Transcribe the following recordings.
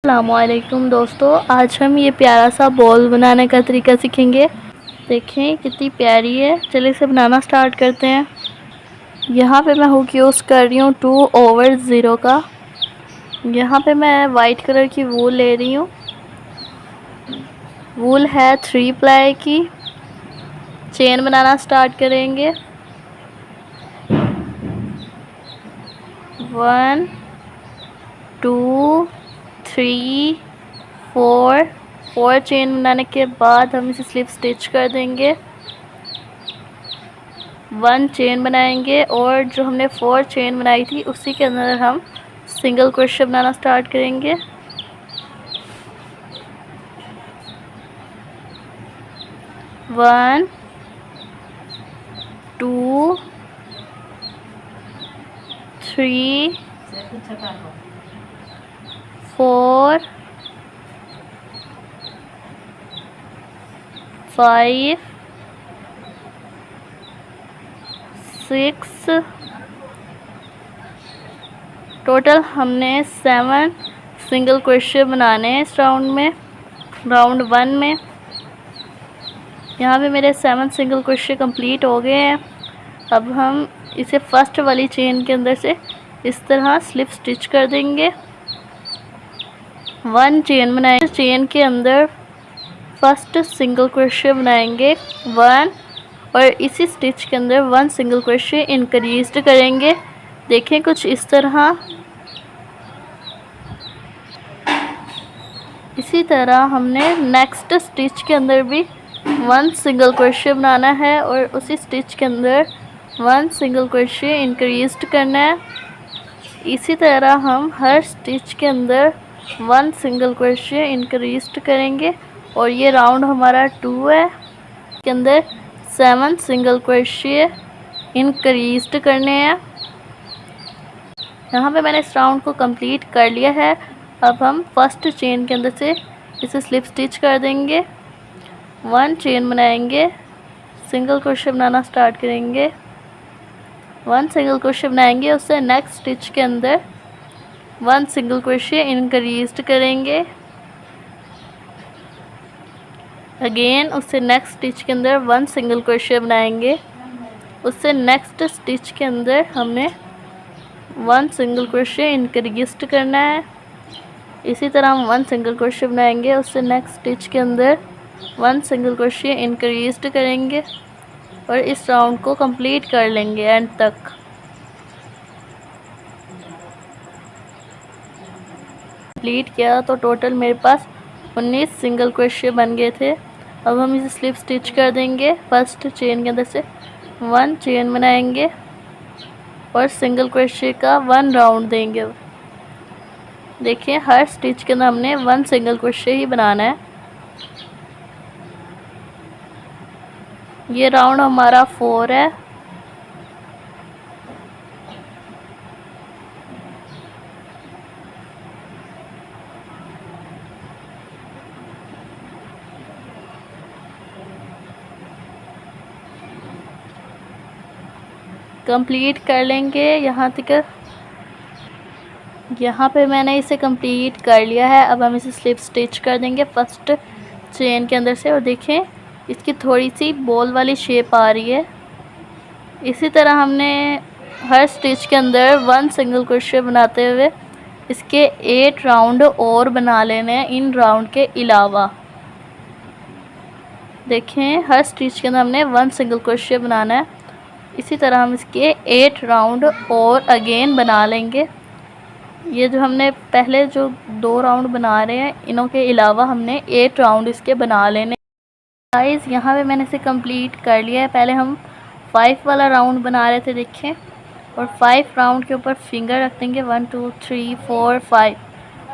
अस्सलामुअलैकुम दोस्तों, आज हम ये प्यारा सा बॉल बनाने का तरीका सीखेंगे। देखें कितनी प्यारी है। चलिए इसे बनाना स्टार्ट करते हैं। यहाँ पे मैं हुक यूज़ कर रही हूँ 2/0 का। यहाँ पे मैं वाइट कलर की वूल ले रही हूँ। वूल है 3 प्लाई की। चेन बनाना स्टार्ट करेंगे। 1 2 3 4 चेन बनाने के बाद हम इसे स्लिप स्टिच कर देंगे। 1 चेन बनाएंगे और जो हमने 4 चेन बनाई थी उसी के अंदर हम सिंगल क्रोशे बनाना स्टार्ट करेंगे। 1 2 3 4 5 6 टोटल हमने 7 सिंगल क्रोशे बनाने हैं इस राउंड में, राउंड 1 में। यहाँ पे मेरे 7 सिंगल क्रोशे कंप्लीट हो गए हैं। अब हम इसे फर्स्ट वाली चेन के अंदर से इस तरह स्लिप स्टिच कर देंगे। 1 चेन बनाएंगे, चेन के अंदर फर्स्ट सिंगल क्रोशे बनाएंगे 1 और इसी स्टिच के अंदर 1 सिंगल क्रोशे इंक्रीज करेंगे। देखें कुछ इस तरह। इसी तरह हमने नेक्स्ट स्टिच के अंदर भी 1 सिंगल क्रोशे बनाना है और उसी स्टिच के अंदर 1 सिंगल क्रोशे इंक्रीज करना है। इसी तरह हम हर स्टिच के अंदर 1 सिंगल क्रोशे इंक्रीज करेंगे और ये राउंड हमारा 2 है। के अंदर 7 सिंगल क्रोशे इंक्रीज करने हैं। यहाँ पे मैंने इस राउंड को कंप्लीट कर लिया है। अब हम फर्स्ट चेन के अंदर से इसे स्लिप स्टिच कर देंगे। 1 चेन बनाएंगे, सिंगल क्रोशे बनाना स्टार्ट करेंगे। 1 सिंगल क्रोशे बनाएंगे, उससे नेक्स्ट स्टिच के अंदर 1 सिंगल क्रोशे इंक्रीज करेंगे। अगेन उससे नेक्स्ट स्टिच के अंदर 1 सिंगल क्रोशे बनाएंगे, उससे नेक्स्ट स्टिच के अंदर हमने 1 सिंगल क्रोशे इंक्रीज करना है। इसी तरह हम 1 सिंगल क्रोशे बनाएंगे, उससे नेक्स्ट स्टिच के अंदर 1 सिंगल क्रोशे इंक्रीज करेंगे और इस राउंड को कंप्लीट कर लेंगे एंड तक। कंप्लीट किया तो टोटल मेरे पास 19 सिंगल क्रोशे बन गए थे। अब हम इसे स्लिप स्टिच कर देंगे। फर्स्ट चेन के अंदर से 1 चेन बनाएंगे और सिंगल क्रोशे का 1 राउंड देंगे। देखिए हर स्टिच के अंदर हमने 1 सिंगल क्रोशे ही बनाना है। ये राउंड हमारा 4 है। कंप्लीट कर लेंगे यहाँ तक। यहाँ पे मैंने इसे कंप्लीट कर लिया है। अब हम इसे स्लिप स्टिच कर देंगे फर्स्ट चेन के अंदर से और देखें इसकी थोड़ी सी बॉल वाली शेप आ रही है। इसी तरह हमने हर स्टिच के अंदर 1 सिंगल क्रोशे बनाते हुए इसके 8 राउंड और बना लेने हैं इन राउंड के अलावा। देखें हर स्टिच के अंदर हमने 1 सिंगल क्रोशे बनाना है। इसी तरह हम इसके 8 राउंड और अगेन बना लेंगे। ये जो हमने पहले जो 2 राउंड बना रहे हैं इनों के अलावा हमने 8 राउंड इसके बना लेने। गाइस यहाँ पे मैंने इसे कंप्लीट कर लिया है। पहले हम 5 वाला राउंड बना रहे थे देखें, और 5 राउंड के ऊपर फिंगर रख देंगे। 1 2 3 4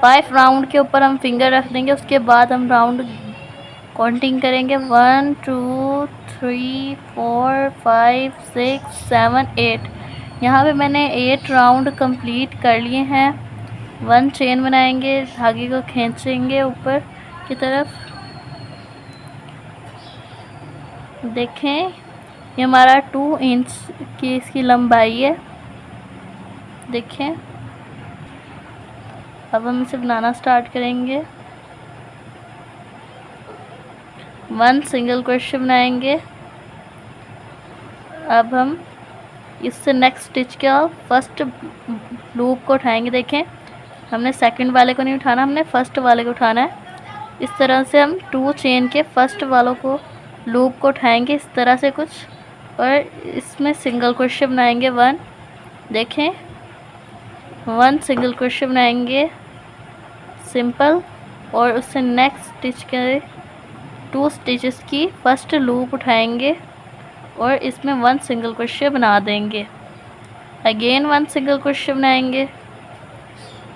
5 राउंड के ऊपर हम फिंगर रख देंगे। उसके बाद हम राउंड काउंटिंग करेंगे 1 2 3 4 5 6 7 8। यहाँ पे मैंने 8 राउंड कंप्लीट कर लिए हैं। 1 चेन बनाएंगे, धागे को खींचेंगे ऊपर की तरफ। देखें ये हमारा 2 इंच की इसकी लंबाई है। देखें अब हम इसे बनाना स्टार्ट करेंगे। 1 सिंगल क्रोशे बनाएंगे। अब हम इससे नेक्स्ट स्टिच का फर्स्ट लूप को उठाएंगे। देखें, हमने सेकंड वाले को नहीं उठाना, हमने फर्स्ट वाले को उठाना है। इस तरह से हम 2 चेन के फर्स्ट वालों को लूप को उठाएंगे इस तरह से कुछ, और इसमें सिंगल क्रोशे बनाएंगे 1। देखें, 1 सिंगल क्रोशे बनाएंगे सिंपल, और उससे नेक्स्ट स्टिच के 2 स्टिचेस की फर्स्ट लूप उठाएंगे और इसमें 1 सिंगल क्रोशे बना देंगे। अगेन 1 सिंगल क्रोशे बनाएंगे।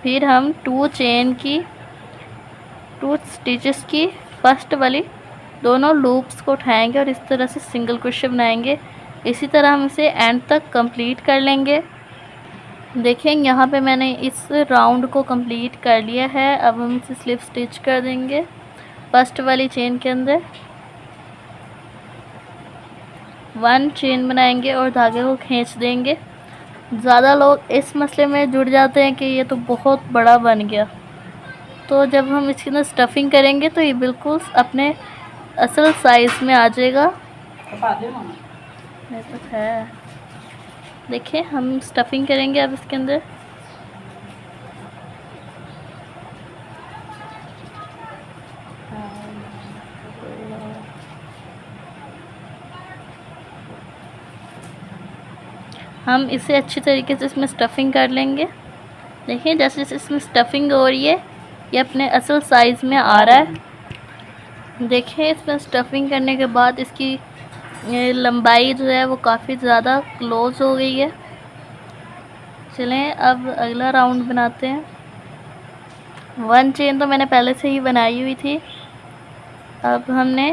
फिर हम 2 चेन की 2 स्टिचेस की फर्स्ट वाली दोनों लूप्स को उठाएंगे और इस तरह से सिंगल क्रोशे बनाएंगे। इसी तरह हम इसे एंड तक कंप्लीट कर लेंगे। देखें, यहाँ पे मैंने इस राउंड को कंप्लीट कर लिया है। अब हम इसे स्लिप स्टिच कर देंगे फर्स्ट वाली चेन के अंदर। 1 चेन बनाएंगे और धागे को खींच देंगे। ज़्यादा लोग इस मसले में जुड़ जाते हैं कि ये तो बहुत बड़ा बन गया, तो जब हम इसके अंदर स्टफिंग करेंगे तो ये बिल्कुल अपने असल साइज़ में आ जाएगा। मेरे पास है। देखिए, हम स्टफिंग करेंगे अब इसके अंदर। हम इसे अच्छी तरीके से इसमें स्टफिंग कर लेंगे। देखिए, जैसे जैसे इसमें स्टफिंग हो रही है ये अपने असल साइज़ में आ रहा है। देखिए, इसमें स्टफिंग करने के बाद इसकी लंबाई जो है वो काफ़ी ज़्यादा क्लोज हो गई है। चलें अब अगला राउंड बनाते हैं। 1 चेन तो मैंने पहले से ही बनाई हुई थी। अब हमने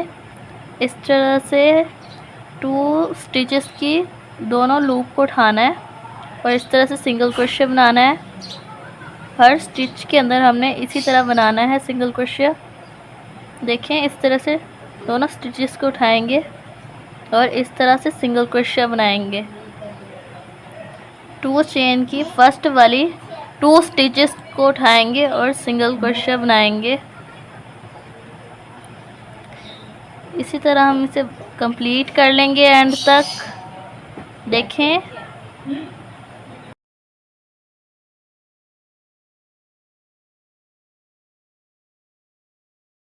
इस तरह से 2 स्टिचेस की दोनों लूप को उठाना है और इस तरह से सिंगल क्रोशे बनाना है। हर स्टिच के अंदर हमने इसी तरह बनाना है सिंगल क्रोशे। देखें, इस तरह से दोनों स्टिचेस को उठाएंगे और इस तरह से सिंगल क्रोशे बनाएंगे। 2 चेन की फर्स्ट वाली 2 स्टिचेस को उठाएंगे और सिंगल क्रोशे बनाएंगे। इसी तरह हम इसे कंप्लीट कर लेंगे एंड तक। देखें,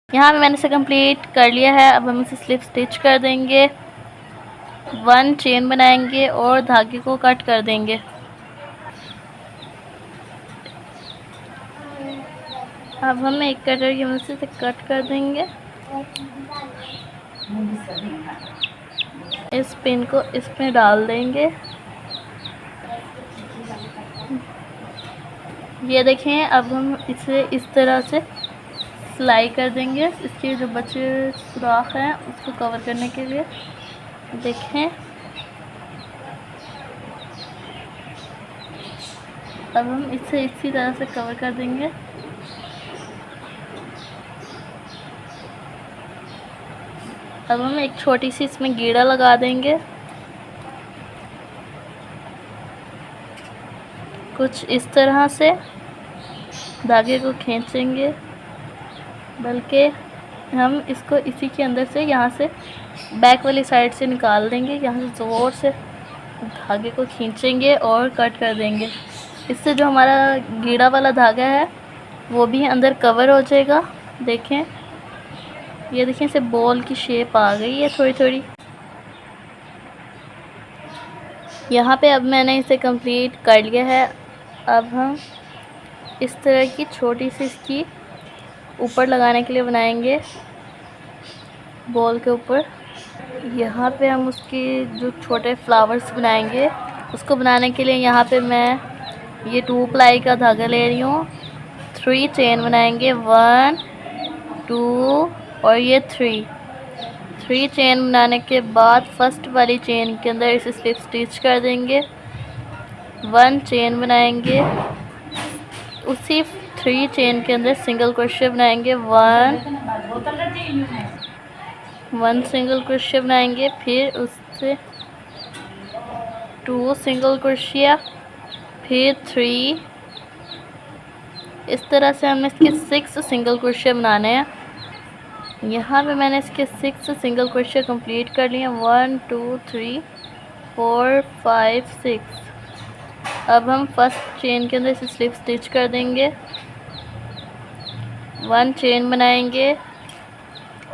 यहाँ पे मैंने इसे कंप्लीट कर लिया है। अब हम इसे स्लिप स्टिच कर देंगे। 1 चेन बनाएंगे और धागे को कट कर देंगे। अब हम एक कटर की मदद से इसे कट कर देंगे। इस पिन को इसमें डाल देंगे। ये देखें, अब हम इसे इस तरह से सिलाई कर देंगे इसके जो बचे सुराख हैं उसको कवर करने के लिए। देखें, अब हम इसे इसी तरह से कवर कर देंगे। अब हम एक छोटी सी इसमें गीड़ा लगा देंगे, कुछ इस तरह से धागे को खींचेंगे, बल्कि हम इसको इसी के अंदर से यहाँ से बैक वाली साइड से निकाल देंगे। यहाँ से ज़ोर से धागे को खींचेंगे और कट कर देंगे। इससे जो हमारा गीड़ा वाला धागा है वो भी अंदर कवर हो जाएगा। देखें, ये देखें, इसे बॉल की शेप आ गई है थोड़ी थोड़ी। यहाँ पे अब मैंने इसे कंप्लीट कर लिया है। अब हम इस तरह की छोटी सी इसकी ऊपर लगाने के लिए बनाएंगे बॉल के ऊपर। यहाँ पे हम उसकी जो छोटे फ्लावर्स बनाएंगे उसको बनाने के लिए यहाँ पे मैं ये 2 प्लाई का धागा ले रही हूँ। 3 चेन बनाएंगे, 1 2 और ये 3 चेन बनाने के बाद फर्स्ट वाली चेन के अंदर इसे स्लिप स्टिच कर देंगे। 1 चेन बनाएंगे, उसी 3 चेन के अंदर सिंगल क्रोशे बनाएंगे। 1 सिंगल क्रोशे बनाएंगे, फिर उससे 2 सिंगल क्रोशिया, फिर 3 इस तरह से हमें इसके 6 सिंगल क्रोशे बनाने हैं। यहाँ पे मैंने इसके 6 सिंगल क्रोशे कंप्लीट कर लिए, 1 2 3 4 5 6। अब हम फर्स्ट चेन के अंदर इसे स्लिप स्टिच कर देंगे, 1 चेन बनाएंगे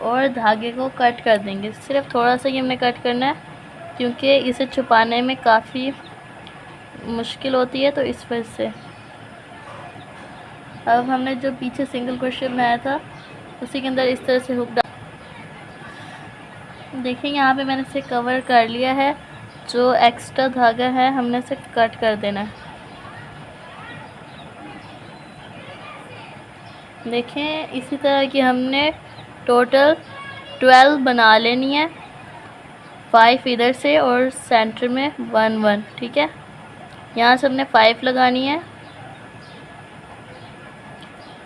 और धागे को कट कर देंगे। सिर्फ थोड़ा सा ही हमने कट करना है क्योंकि इसे छुपाने में काफ़ी मुश्किल होती है, तो इस वजह से। अब हमने जो पीछे सिंगल क्रोशे बनाया था उसी के अंदर इस तरह से हुक डाल। देखिए यहाँ पे मैंने इसे कवर कर लिया है। जो एक्स्ट्रा धागा है हमने इसे कट कर देना है। देखें इसी तरह की हमने टोटल 12 बना लेनी है, 5 इधर से और सेंटर में 1 1। ठीक है, यहाँ से हमने 5 लगानी है।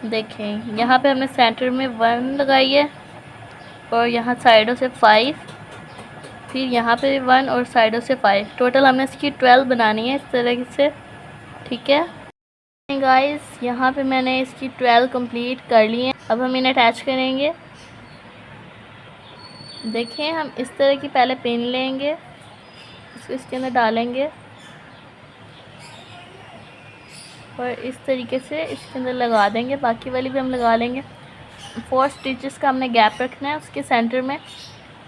देखें यहाँ पे हमने सेंटर में 1 लगाई है और यहाँ साइडों से 5, फिर यहाँ पे 1 और साइडों से 5। टोटल हमने इसकी 12 बनानी है इस तरह से। ठीक है गाइस, यहाँ पे मैंने इसकी 12 कंप्लीट कर ली है। अब हम इन्हें अटैच करेंगे। देखें हम इस तरह की पहले पिन लेंगे, इसको इसके अंदर डालेंगे और इस तरीके से इसके अंदर लगा देंगे। बाकी वाली भी हम लगा लेंगे। 4 स्टिचेस का हमने गैप रखना है उसके सेंटर में।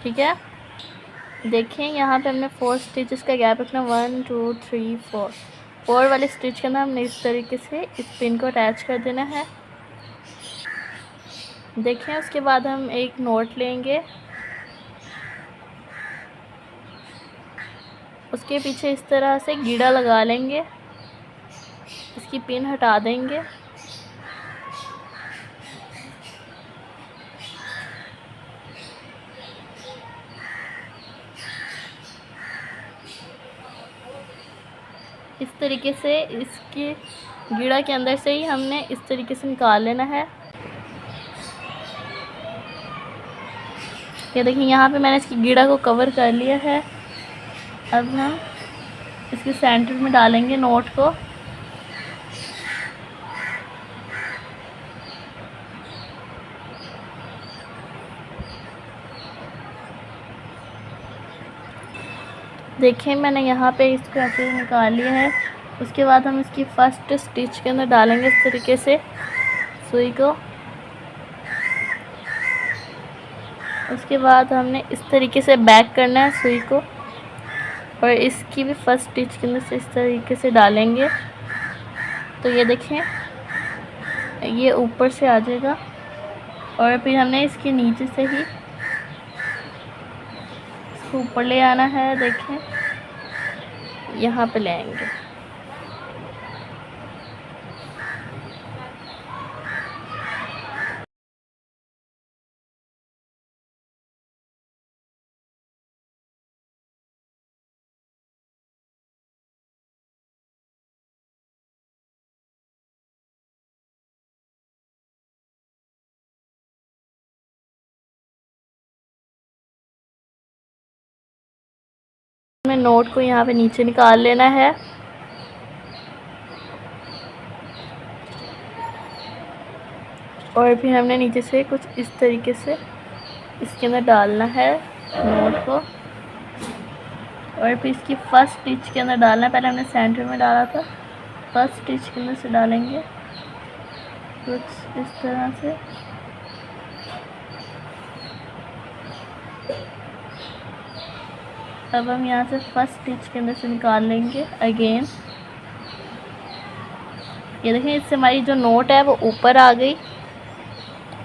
ठीक है, देखें यहाँ पे हमने 4 स्टिचेस का गैप रखना, 1 2 3 4। 4 वाले स्टिच के अंदर हमने इस तरीके से इस पिन को अटैच कर देना है। देखें उसके बाद हम एक नोट लेंगे, उसके पीछे इस तरह से गीड़ा लगा लेंगे, इसकी पिन हटा देंगे। इस तरीके से इसके गीड़ा के अंदर से ही हमने इस तरीके से निकाल लेना है। ये देखिए यहाँ पे मैंने इसकी गीड़ा को कवर कर लिया है। अब हम इसके सेंटर में डालेंगे नोट को। देखें मैंने यहाँ पे इसको ऐसे निकाल लिया है। उसके बाद हम इसकी फर्स्ट स्टिच के अंदर डालेंगे इस तरीके से सुई को। उसके बाद हमने इस तरीके से बैक करना है सुई को और इसकी भी फर्स्ट स्टिच के अंदर से इस तरीके से डालेंगे। तो ये देखें ये ऊपर से आ जाएगा और फिर हमने इसके नीचे से ही इसको ऊपर ले आना है। देखें यहाँ पे ले आएंगे। हमें नोट को यहाँ पे नीचे निकाल लेना है। और फिर हमने नीचे से कुछ इस तरीके से इसके अंदर डालना है नोट को और फिर इसकी फर्स्ट स्टिच के अंदर डालना है। पहले हमने सेंटर में डाला था, फर्स्ट स्टिच के अंदर से डालेंगे कुछ इस तरह से। अब हम यहाँ से फर्स्ट स्टिच के अंदर से निकाल लेंगे अगेन। ये देखें इससे हमारी जो नोट है वो ऊपर आ गई।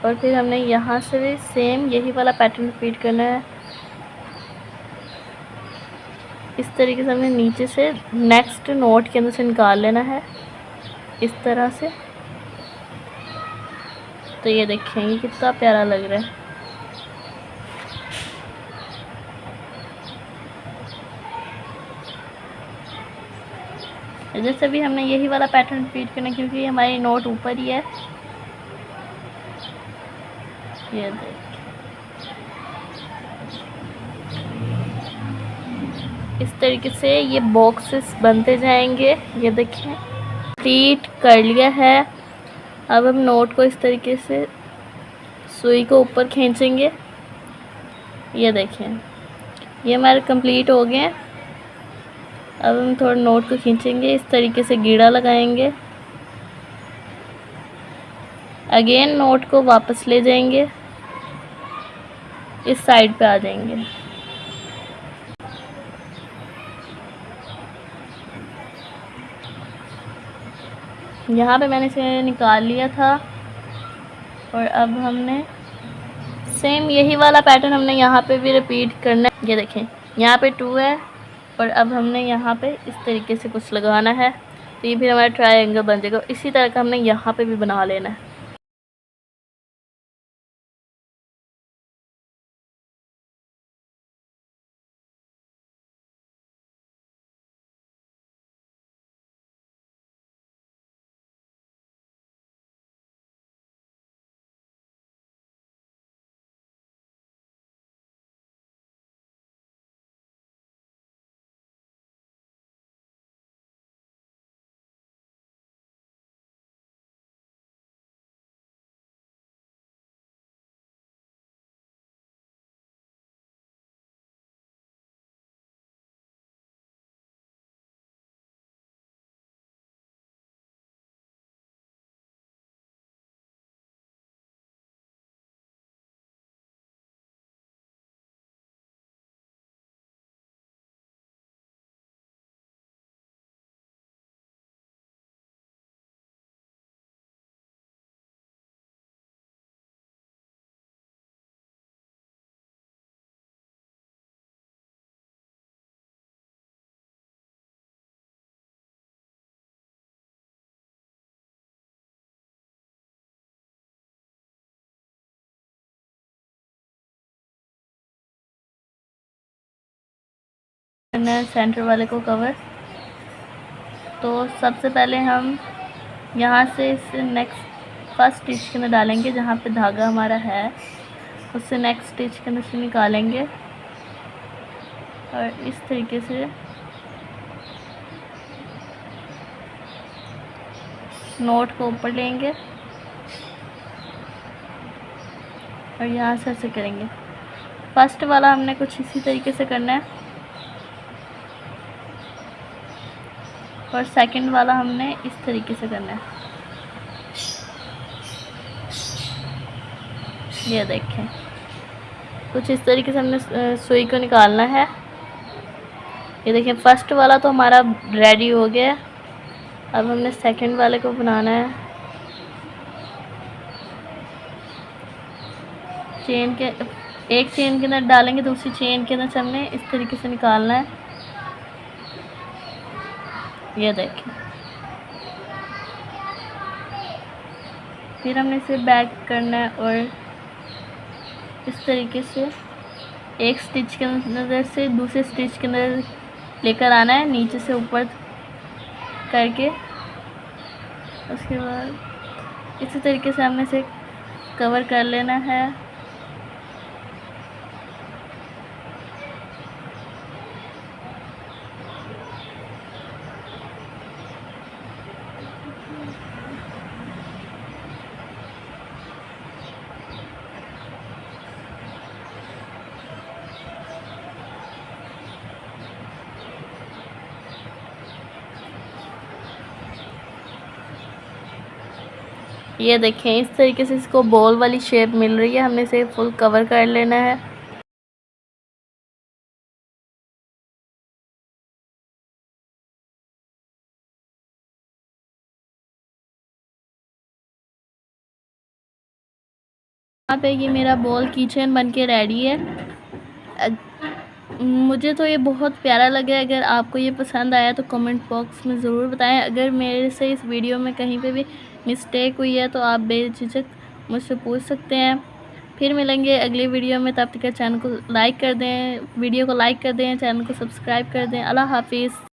और फिर हमने यहाँ से भी सेम यही वाला पैटर्न रिपीट करना है। इस तरीके से हमने नीचे से नेक्स्ट नोट के अंदर से निकाल लेना है इस तरह से। तो ये देखें ये कितना प्यारा लग रहा है। जैसे भी हमने यही वाला पैटर्न रिपीट करना है क्योंकि हमारी नोट ऊपर ही है। ये देख इस तरीके से ये बॉक्सेस बनते जाएंगे। ये देखें कंप्लीट कर लिया है। अब हम नोट को इस तरीके से सुई को ऊपर खींचेंगे। ये देखें, ये हमारे कंप्लीट हो गए हैं। अब हम थोड़ा नोट को खींचेंगे, इस तरीके से गीड़ा लगाएंगे। अगेन नोट को वापस ले जाएंगे, इस साइड पे आ जाएंगे। यहाँ पे मैंने इसे निकाल लिया था और अब हमने सेम यही वाला पैटर्न हमने यहाँ पे भी रिपीट करना है। ये देखें, यहाँ पे 2 है और अब हमने यहाँ पे इस तरीके से कुछ लगाना है, तो ये फिर हमारा ट्रायंगल बन जाएगा। इसी तरह का हमने यहाँ पे भी बना लेना है। सेंटर वाले को कवर, तो सबसे पहले हम यहाँ से इस नेक्स्ट फर्स्ट स्टिच के अंदर डालेंगे, जहाँ पे धागा हमारा है उससे नेक्स्ट स्टिच के अंदर से निकालेंगे और इस तरीके से नोट को ऊपर लेंगे और यहाँ से ऐसे करेंगे। फर्स्ट वाला हमने कुछ इसी तरीके से करना है और सेकंड वाला हमने इस तरीके से करना है। ये देखें, कुछ इस तरीके से हमने सुई को निकालना है। ये देखें, फर्स्ट वाला तो हमारा रेडी हो गया। अब हमने सेकंड वाले को बनाना है। चेन के एक चेन के अंदर डालेंगे, दूसरी चेन के अंदर से हमने इस तरीके से निकालना है। ये देखें, फिर हमने इसे बैक करना है और इस तरीके से एक स्टिच के अंदर से दूसरे स्टिच के अंदर लेकर आना है, नीचे से ऊपर करके। उसके बाद इसी तरीके से हमने इसे कवर कर लेना है। ये देखें, इस तरीके से इसको बॉल वाली शेप मिल रही है। हमने इसे फुल कवर कर लेना है। यहाँ पे ये मेरा बॉल किचन बन के रेडी है। मुझे तो ये बहुत प्यारा लगा। अगर आपको ये पसंद आया तो कमेंट बॉक्स में ज़रूर बताएं। अगर मेरे से इस वीडियो में कहीं पे भी मिस्टेक हुई है तो आप बेझिझक मुझसे पूछ सकते हैं। फिर मिलेंगे अगली वीडियो में, तब तक चैनल को लाइक कर दें, वीडियो को लाइक कर दें, चैनल को सब्सक्राइब कर दें। अल्लाह हाफिज़।